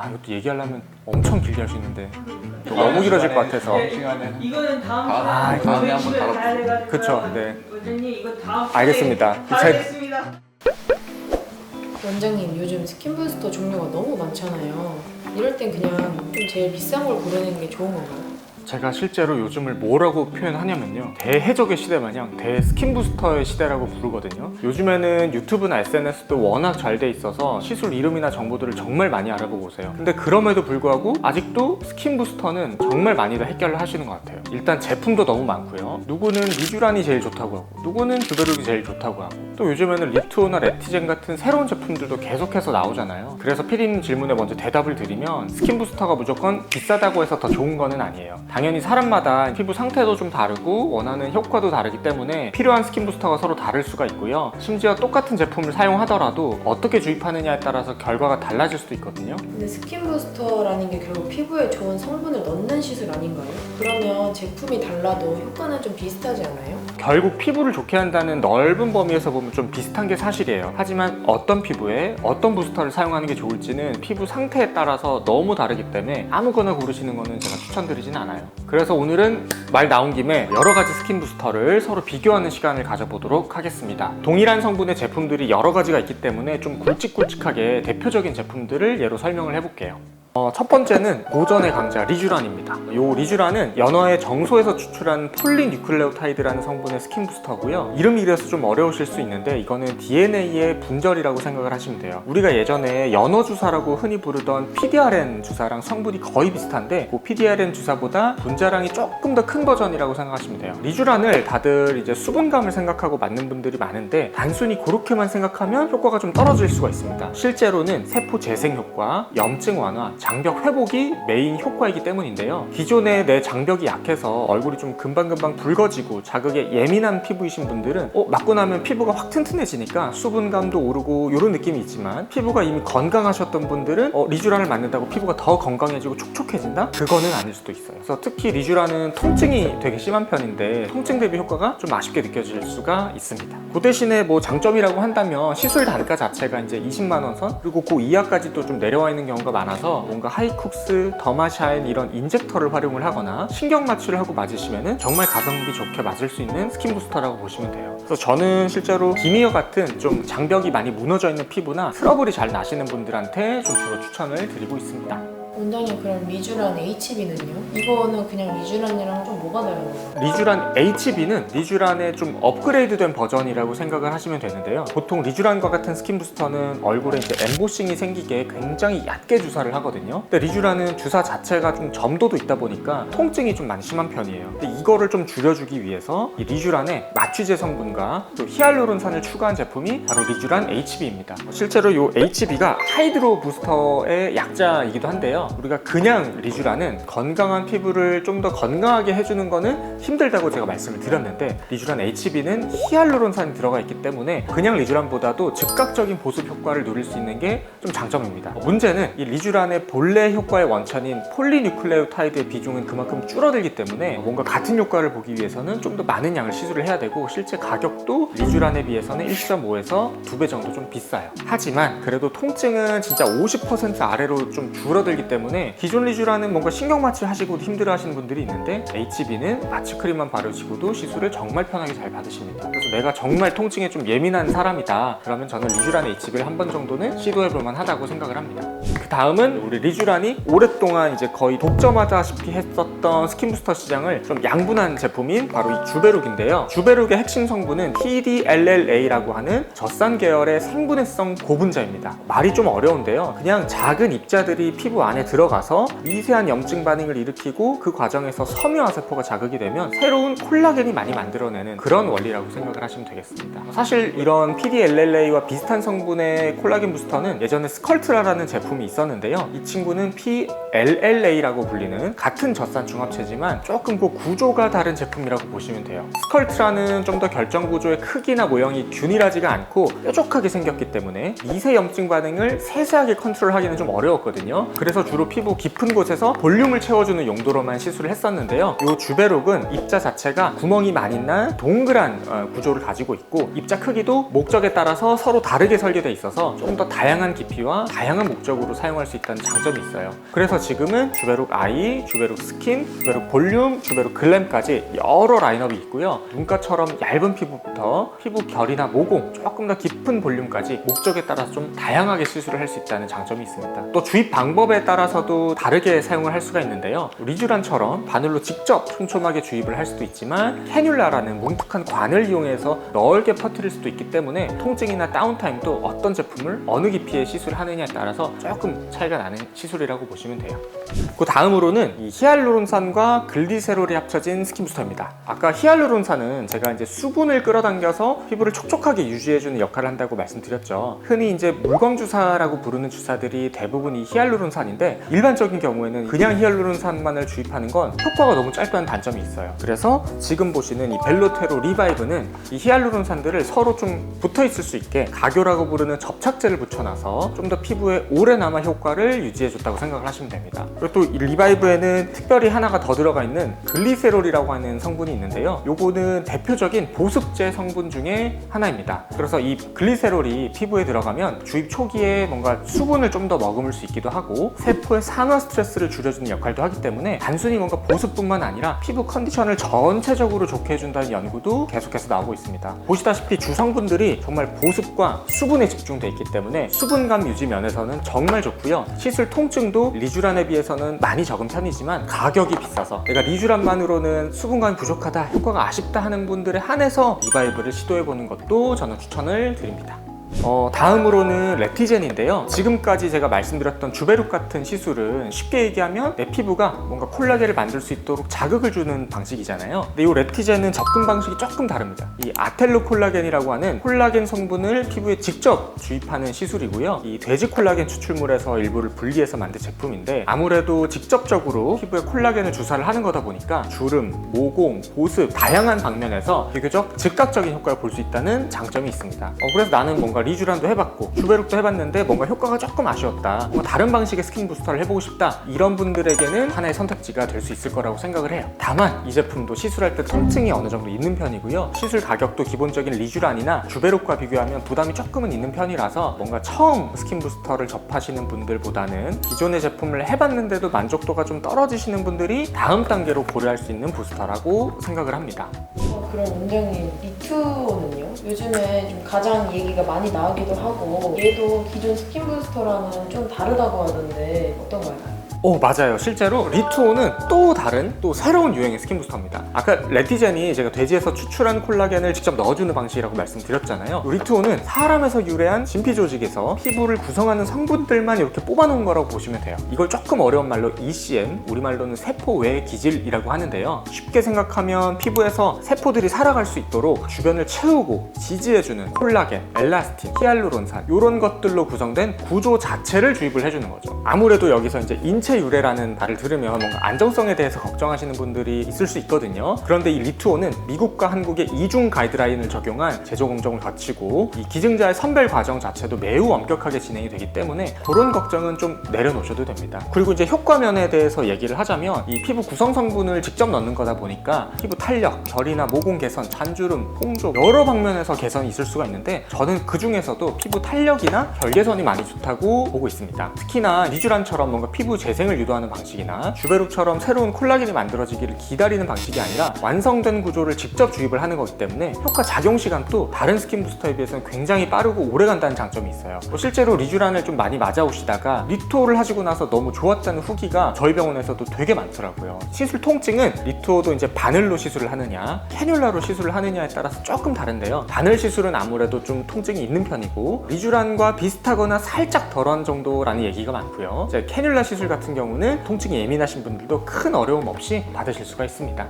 이것도 얘기하려면 엄청 길게 할 수 있는데 너무 길어질 것 같아서. 이거는 다음에 한번 다뤄보세요. 그쵸, 네. 원장님 이거 다음 알겠습니다. 알겠습니다. 원장님, 요즘 스킨 부스터 종류가 너무 많잖아요. 이럴 땐 그냥 좀 제일 비싼 걸 고르는 게 좋은 건가요? 제가 실제로 요즘을 뭐라고 표현하냐면요, 대해적의 시대 마냥 대스킨 부스터의 시대라고 부르거든요. 요즘에는 유튜브나 SNS도 워낙 잘 돼 있어서 시술 이름이나 정보들을 정말 많이 알아보고 오세요. 근데 그럼에도 불구하고 아직도 스킨 부스터는 정말 많이들 헷갈려 하시는 것 같아요. 일단 제품도 너무 많고요. 누구는 리쥬란이 제일 좋다고 하고, 누구는 주베룩이 제일 좋다고 하고, 또 요즘에는 립토나 레티젠 같은 새로운 제품들도 계속해서 나오잖아요. 그래서 피디님 질문에 먼저 대답을 드리면, 스킨 부스터가 무조건 비싸다고 해서 더 좋은 거는 아니에요. 당연히 사람마다 피부 상태도 좀 다르고 원하는 효과도 다르기 때문에 필요한 스킨 부스터가 서로 다를 수가 있고요. 심지어 똑같은 제품을 사용하더라도 어떻게 주입하느냐에 따라서 결과가 달라질 수도 있거든요. 근데 스킨 부스터라는 게 결국 피부에 좋은 성분을 넣는 시술 아닌가요? 그러면 제품이 달라도 효과는 좀 비슷하지 않아요? 결국 피부를 좋게 한다는 넓은 범위에서 보면 좀 비슷한 게 사실이에요. 하지만 어떤 피부에 어떤 부스터를 사용하는 게 좋을지는 피부 상태에 따라서 너무 다르기 때문에 아무거나 고르시는 거는 제가 추천드리진 않아요. 그래서 오늘은 말 나온 김에 여러 가지 스킨 부스터를 서로 비교하는 시간을 가져보도록 하겠습니다. 동일한 성분의 제품들이 여러 가지가 있기 때문에 좀 굵직굵직하게 대표적인 제품들을 예로 설명을 해볼게요. 첫 번째는 고전의 강자 리쥬란입니다. 이 리쥬란은 연어의 정소에서 추출한 폴리뉴클레오타이드라는 성분의 스킨 부스터고요. 이름이 이래서 좀 어려우실 수 있는데 이거는 DNA의 분절이라고 생각을 하시면 돼요. 우리가 예전에 연어 주사라고 흔히 부르던 PDRN 주사랑 성분이 거의 비슷한데 그 PDRN 주사보다 분자량이 조금 더 큰 버전이라고 생각하시면 돼요. 리쥬란을 다들 이제 수분감을 생각하고 맞는 분들이 많은데 단순히 그렇게만 생각하면 효과가 좀 떨어질 수가 있습니다. 실제로는 세포 재생 효과, 염증 완화, 장벽 회복이 메인 효과이기 때문인데요. 기존에 내 장벽이 약해서 얼굴이 좀 금방금방 붉어지고 자극에 예민한 피부이신 분들은 맞고 나면 피부가 확 튼튼해지니까 수분감도 오르고 이런 느낌이 있지만, 피부가 이미 건강하셨던 분들은 리쥬란을 맞는다고 피부가 더 건강해지고 촉촉해진다? 그거는 아닐 수도 있어요. 그래서 특히 리쥬란은 통증이 되게 심한 편인데 통증 대비 효과가 좀 아쉽게 느껴질 수가 있습니다. 그 대신에 뭐 장점이라고 한다면 시술 단가 자체가 이제 20만 원 선, 그리고 그 이하까지도 좀 내려와 있는 경우가 많아서 뭔가 하이쿡스, 더마샤인 이런 인젝터를 활용을 하거나 신경 마취를 하고 맞으시면은 정말 가성비 좋게 맞을 수 있는 스킨 부스터라고 보시면 돼요. 그래서 저는 실제로 기미어 같은 좀 장벽이 많이 무너져 있는 피부나 트러블이 잘 나시는 분들한테 좀 주로 추천을 드리고 있습니다. 원장님, 그럼 리쥬란 HB는요? 이거는 그냥 리쥬란이랑 좀 뭐가 다른가요? 리쥬란 HB는 리쥬란의 좀 업그레이드된 버전이라고 생각을 하시면 되는데요. 보통 리쥬란과 같은 스킨 부스터는 얼굴에 이제 엠보싱이 생기게 굉장히 얕게 주사를 하거든요. 근데 리쥬란은 주사 자체가 좀 점도도 있다 보니까 통증이 좀 많이 심한 편이에요. 근데 이거를 좀 줄여주기 위해서 이 리쥬란에 마취제 성분과 또 히알루론산을 추가한 제품이 바로 리쥬란 HB입니다. 실제로 이 HB가 하이드로 부스터의 약자이기도 한데요. 우리가 그냥 리쥬란은 건강한 피부를 좀 더 건강하게 해주는 거는 힘들다고 제가 말씀을 드렸는데, 리쥬란 HB는 히알루론산이 들어가 있기 때문에 그냥 리쥬란보다도 즉각적인 보습 효과를 누릴 수 있는 게 좀 장점입니다. 문제는 이 리쥬란의 본래 효과의 원천인 폴리뉴클레오타이드의 비중은 그만큼 줄어들기 때문에 뭔가 같은 효과를 보기 위해서는 좀 더 많은 양을 시술을 해야 되고, 실제 가격도 리쥬란에 비해서는 1.5에서 2배 정도 좀 비싸요. 하지만 그래도 통증은 진짜 50% 아래로 좀 줄어들기 때문에 기존 리쥬란은 뭔가 신경 마취 하시고도 힘들어 하시는 분들이 있는데, HB는 마취 크림만 바르시고도 시술을 정말 편하게 잘 받으십니다. 그래서 내가 정말 통증에 좀 예민한 사람이다 그러면 저는 리쥬란 HB를 한 번 정도는 시도해볼 만하다고 생각을 합니다. 그 다음은 우리 리쥬란이 오랫동안 이제 거의 독점하다시피 했었던 스킨 부스터 시장을 좀 양분한 제품인 바로 이 주베룩인데요. 주베룩의 핵심 성분은 PDLLA라고 하는 젖산 계열의 생분해성 고분자입니다. 말이 좀 어려운데요. 그냥 작은 입자들이 피부 안에 들어가서 미세한 염증 반응을 일으키고 그 과정에서 섬유화 세포가 자극이 되면 새로운 콜라겐이 많이 만들어내는 그런 원리라고 생각을 하시면 되겠습니다. 사실 이런 PDLLA와 비슷한 성분의 콜라겐 부스터는 예전에 스컬트라라는 제품이 있었는데요. 이 친구는 PLLA라고 불리는 같은 젖산 중합체지만 조금 그 구조가 다른 제품이라고 보시면 돼요. 스컬트라는 좀 더 결정 구조의 크기나 모형이 균일하지가 않고 뾰족하게 생겼기 때문에 미세 염증 반응을 세세하게 컨트롤하기는 좀 어려웠거든요. 그래서 주로 피부 깊은 곳에서 볼륨을 채워주는 용도로만 시술을 했었는데요. 이 주베록은 입자 자체가 구멍이 많이 난 동그란 구조를 가지고 있고 입자 크기도 목적에 따라서 서로 다르게 설계되어 있어서 좀 더 다양한 깊이와 다양한 목적으로 사용할 수 있다는 장점이 있어요. 그래서 지금은 주베록 아이, 주베록 스킨, 주베록 볼륨, 주베록 글램까지 여러 라인업이 있고요. 눈가처럼 얇은 피부부터 피부 결이나 모공, 조금 더 깊은 볼륨까지 목적에 따라서 좀 다양하게 시술을 할 수 있다는 장점이 있습니다. 또 주입 방법에 따라서도 다르게 사용을 할 수가 있는데요. 리쥬란처럼 바늘로 직접 촘촘하게 주입을 할 수도 있지만 캐뉼라라는 뭉툭한 관을 이용해서 넓게 퍼뜨릴 수도 있기 때문에 통증이나 다운타임도 어떤 제품을 어느 깊이에 시술하느냐에 따라서 조금 차이가 나는 시술이라고 보시면 돼요. 그 다음으로는 이 히알루론산과 글리세롤이 합쳐진 스킨 부스터입니다. 아까 히알루론산은 제가 이제 수분을 끌어당겨서 피부를 촉촉하게 유지해주는 역할을 한다고 말씀드렸죠. 흔히 이제 물광 주사라고 부르는 주사들이 대부분 이 히알루론산인데 일반적인 경우에는 그냥 히알루론산만을 주입하는 건 효과가 너무 짧다는 단점이 있어요. 그래서 지금 보시는 이 벨로테로 리바이브는 이 히알루론산들을 서로 좀 붙어 있을 수 있게 가교라고 부르는 접착제를 붙여놔서 좀 더 피부에 오래남아 효과를 유지해줬다고 생각을 하시면 됩니다. 그리고 또 이 리바이브에는 특별히 하나가 더 들어가 있는 글리세롤이라고 하는 성분이 있는데요. 요거는 대표적인 보습제 성분 중에 하나입니다. 그래서 이 글리세롤이 피부에 들어가면 주입 초기에 뭔가 수분을 좀 더 머금을 수 있기도 하고 세포의 산화 스트레스를 줄여주는 역할도 하기 때문에 단순히 뭔가 보습뿐만 아니라 피부 컨디션을 전체적으로 좋게 해준다는 연구도 계속해서 나오고 있습니다. 보시다시피 주성분들이 정말 보습과 수분에 집중돼 있기 때문에 수분감 유지 면에서는 정말 좋고요. 시술 통증도 리쥬란에 비해서는 많이 적은 편이지만 가격이 비싸서 내가 리쥬란만으로는 수분감이 부족하다, 효과가 아쉽다 하는 분들에 한해서 리바이브를 시도해보는 것도 저는 추천을 드립니다. 다음으로는 레티젠인데요. 지금까지 제가 말씀드렸던 주베룩 같은 시술은 쉽게 얘기하면 내 피부가 뭔가 콜라겐을 만들 수 있도록 자극을 주는 방식이잖아요. 근데 이 레티젠은 접근 방식이 조금 다릅니다. 이 아텔로 콜라겐이라고 하는 콜라겐 성분을 피부에 직접 주입하는 시술이고요. 이 돼지 콜라겐 추출물에서 일부를 분리해서 만든 제품인데 아무래도 직접적으로 피부에 콜라겐을 주사를 하는 거다 보니까 주름, 모공, 보습 다양한 방면에서 비교적 즉각적인 효과를 볼 수 있다는 장점이 있습니다. 그래서 나는 뭔가 리쥬란도 해봤고 주베룩도 해봤는데 뭔가 효과가 조금 아쉬웠다, 뭔가 다른 방식의 스킨 부스터를 해보고 싶다, 이런 분들에게는 하나의 선택지가 될 수 있을 거라고 생각을 해요. 다만 이 제품도 시술할 때 통증이 어느 정도 있는 편이고요. 시술 가격도 기본적인 리쥬란이나 주베룩과 비교하면 부담이 조금은 있는 편이라서 뭔가 처음 스킨 부스터를 접하시는 분들보다는 기존의 제품을 해봤는데도 만족도가 좀 떨어지시는 분들이 다음 단계로 고려할 수 있는 부스터라고 생각을 합니다. 그럼 원장님, 리투는요? 요즘에 좀 가장 얘기가 많이 나오기도 하고 얘도 기존 스킨 부스터랑은 좀 다르다고 하던데 어떤가요? 맞아요. 실제로 리투오는 또 다른, 또 새로운 유행의 스킨 부스터입니다. 아까 레티젠이 제가 돼지에서 추출한 콜라겐을 직접 넣어주는 방식이라고 말씀드렸잖아요. 리투오는 사람에서 유래한 진피 조직에서 피부를 구성하는 성분들만 이렇게 뽑아놓은 거라고 보시면 돼요. 이걸 조금 어려운 말로 ECM, 우리말로는 세포 외 기질이라고 하는데요. 쉽게 생각하면 피부에서 세포들이 살아갈 수 있도록 주변을 채우고 지지해주는 콜라겐, 엘라스틴, 히알루론산 이런 것들로 구성된 구조 자체를 주입을 해주는 거죠. 아무래도 여기서 이제 인체 유래라는 말을 들으면 뭔가 안정성에 대해서 걱정하시는 분들이 있을 수 있거든요. 그런데 이 리투오는 미국과 한국의 이중 가이드라인을 적용한 제조 공정을 거치고 이 기증자의 선별 과정 자체도 매우 엄격하게 진행이 되기 때문에 그런 걱정은 좀 내려놓으셔도 됩니다. 그리고 이제 효과면에 대해서 얘기를 하자면 이 피부 구성 성분을 직접 넣는 거다 보니까 피부 탄력, 결이나 모공 개선, 잔주름, 홍조 여러 방면에서 개선이 있을 수가 있는데 저는 그 중에서도 피부 탄력이나 결 개선이 많이 좋다고 보고 있습니다. 특히나 리쥬란처럼 뭔가 피부 재생을 유도하는 방식이나 주베룩처럼 새로운 콜라겐이 만들어지기를 기다리는 방식이 아니라 완성된 구조를 직접 주입을 하는 거기 때문에 효과 작용 시간도 다른 스킨 부스터에 비해서는 굉장히 빠르고 오래 간다는 장점이 있어요. 실제로 리쥬란을 좀 많이 맞아오시다가 리투오를 하시고 나서 너무 좋았다는 후기가 저희 병원에서도 되게 많더라고요. 시술 통증은 리투오도 이제 바늘로 시술을 하느냐 캐뉼라로 시술을 하느냐에 따라서 조금 다른데요. 바늘 시술은 아무래도 좀 통증이 있는 편이고 리쥬란과 비슷하거나 살짝 덜한 정도라는 얘기가 많고요. 이제 캐뉼라 시술 같은 경우는 통증이 예민하신 분들도 큰 어려움 없이 받으실 수가 있습니다.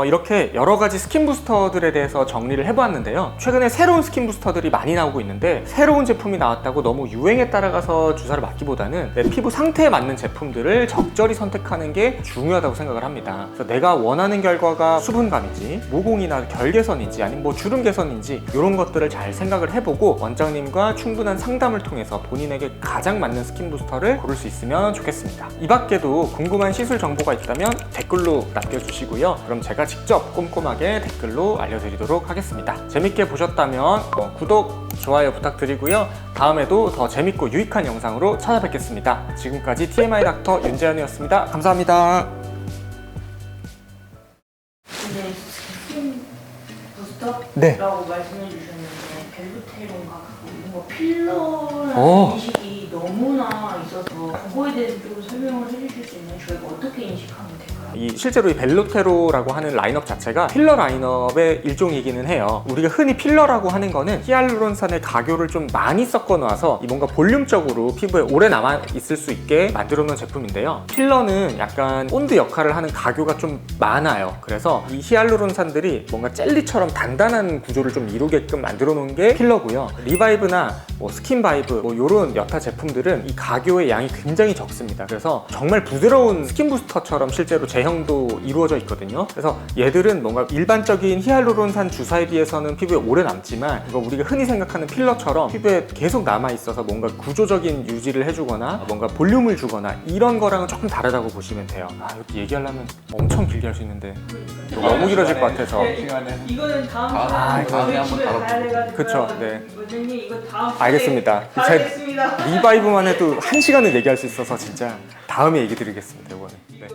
이렇게 여러 가지 스킨 부스터들에 대해서 정리를 해보았는데요. 최근에 새로운 스킨 부스터들이 많이 나오고 있는데 새로운 제품이 나왔다고 너무 유행에 따라가서 주사를 맞기보다는 내 피부 상태에 맞는 제품들을 적절히 선택하는 게 중요하다고 생각을 합니다. 그래서 내가 원하는 결과가 수분감인지 모공이나 결개선인지 아니면 뭐 주름 개선인지 이런 것들을 잘 생각을 해보고 원장님과 충분한 상담을 통해서 본인에게 가장 맞는 스킨 부스터를 고를 수 있으면 좋겠습니다. 이 밖에도 궁금한 시술 정보가 있다면 댓글로 남겨주시고요. 그럼 제가 직접 꼼꼼하게 댓글로 알려드리도록 하겠습니다. 재밌게 보셨다면 구독, 좋아요 부탁드리고요. 다음에도 더 재밌고 유익한 영상으로 찾아뵙겠습니다. 지금까지 TMI 닥터 윤재현이었습니다. 감사합니다. 근데 스킨 부스터라고 네. 말씀해 주셨는데 벨루테론과 뭔가 필러라는 오. 인식이 너무나 있어서 그거에 대해서 좀 설명을 해주실 수 있나요? 저희가 어떻게 인식하면 될까요? 실제로 이 벨로테로라고 하는 라인업 자체가 필러 라인업의 일종이기는 해요. 우리가 흔히 필러라고 하는 거는 히알루론산의 가교를 좀 많이 섞어 놔서 뭔가 볼륨적으로 피부에 오래 남아 있을 수 있게 만들어 놓은 제품인데요. 필러는 약간 본드 역할을 하는 가교가 좀 많아요. 그래서 이 히알루론산들이 뭔가 젤리처럼 단단한 구조를 좀 이루게끔 만들어 놓은 게 필러고요. 리바이브나 스킨바이브 이런 여타 제품들은 이 가교의 양이 굉장히 적습니다. 그래서 정말 부드러운 스킨 부스터처럼 실제로 제형도 이루어져 있거든요. 그래서 얘들은 뭔가 일반적인 히알루론산 주사에 비해서는 피부에 오래 남지만 이거 우리가 흔히 생각하는 필러처럼 피부에 계속 남아 있어서 뭔가 구조적인 유지를 해주거나 뭔가 볼륨을 주거나 이런 거랑은 조금 다르다고 보시면 돼요. 이렇게 얘기하려면 엄청 길게 할 수 있는데 너무 길어질 것 같아서. 이거는 다음 다음에 저희 한번 집에 가야 돼가지고 그쵸, 네. 원장님 이거 다음 알겠습니다. 알겠습니다. 리바이브만 해도 1시간을 얘기할 수 있어서 진짜 다음에 얘기 드리겠습니다. 이거는. 네.